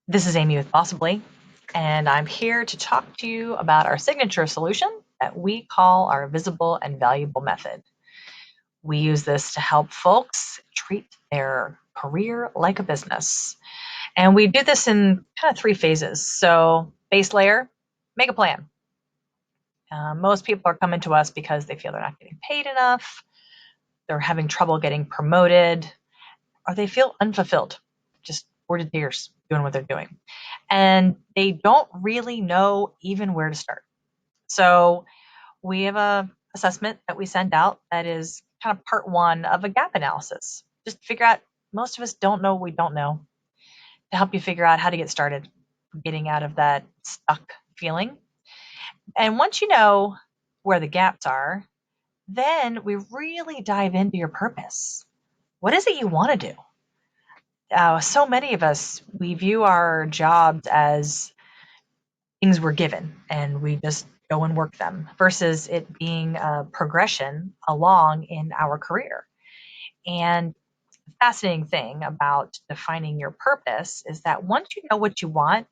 This is Amy with Bossibly, and I'm here to talk to you about our signature solution that we call our visible and valuable method. We use this to help folks treat their career like a business. And we do this in kind of three phases. So, base layer, make a plan. Most people are coming to us because they feel they're not getting paid enough, they're having trouble getting promoted, or they feel unfulfilled, just bored to tears doing what they're doing. And they don't really know even where to start. So we have a assessment that we send out that is kind of part one of a gap analysis. Just to figure out, most of us don't know what we don't know, to help you figure out how to get started getting out of that stuck feeling. And once you know where the gaps are, then we really dive into your purpose. What is it you want to do? So many of us, we view our jobs as things we're given and we just go and work them versus it being a progression along in our career. And the fascinating thing about defining your purpose is that once you know what you want,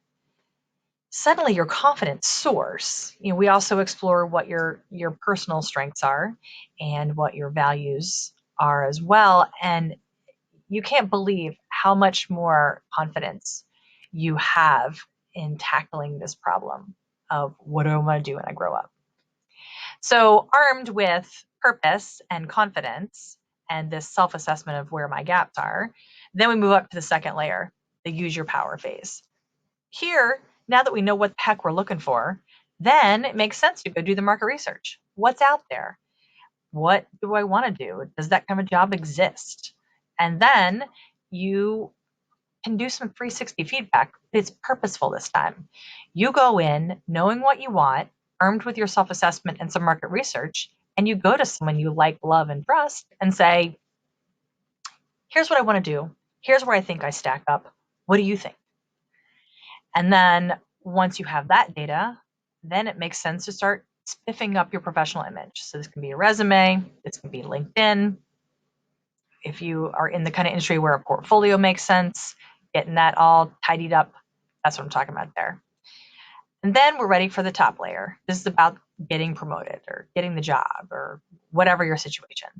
suddenly your confidence soars. We also explore what your personal strengths are and what your values are as well. And you can't believe how much more confidence you have in tackling this problem of what do I want to do when I grow up. So, armed with purpose and confidence and this self assessment of where my gaps are, then we move up to the second layer, the use your power phase. Here, now that we know what the heck we're looking for, then it makes sense to go do the market research. What's out there? What do I want to do? Does that kind of job exist? And then you can do some 360 feedback, but it's purposeful this time. You go in knowing what you want, armed with your self assessment and some market research, and you go to someone you like, love, and trust and say, here's what I want to do. Here's where I think I stack up. What do you think? And then once you have that data, then it makes sense to start spiffing up your professional image. So this can be a resume, this can be LinkedIn. If you are in the kind of industry where a portfolio makes sense, getting that all tidied up, that's what I'm talking about there. And then we're ready for the top layer. This is about getting promoted or getting the job or whatever your situation.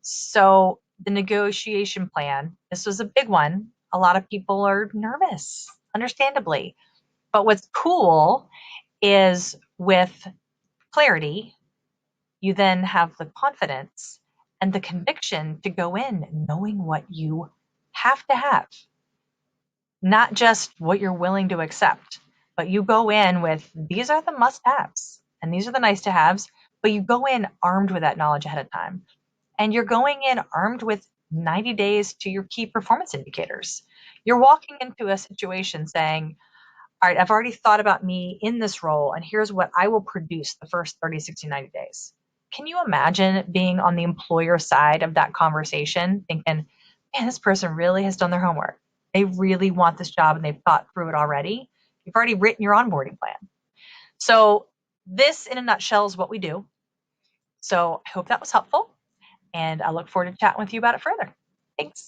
So the negotiation plan, this was a big one. A lot of people are nervous, understandably. But what's cool is with clarity, you then have the confidence and the conviction to go in knowing what you have to have, not just what you're willing to accept, but you go in with these are the must haves and these are the nice to haves, but you go in armed with that knowledge ahead of time. And you're going in armed with 90 days to your key performance indicators. You're walking into a situation saying, all right, I've already thought about me in this role, and here's what I will produce the first 30, 60, 90 days. Can you imagine being on the employer side of that conversation, thinking, man, this person really has done their homework. They really want this job and they've thought through it already. You've already written your onboarding plan. So, this in a nutshell is what we do. So, I hope that was helpful, and I look forward to chatting with you about it further. Thanks.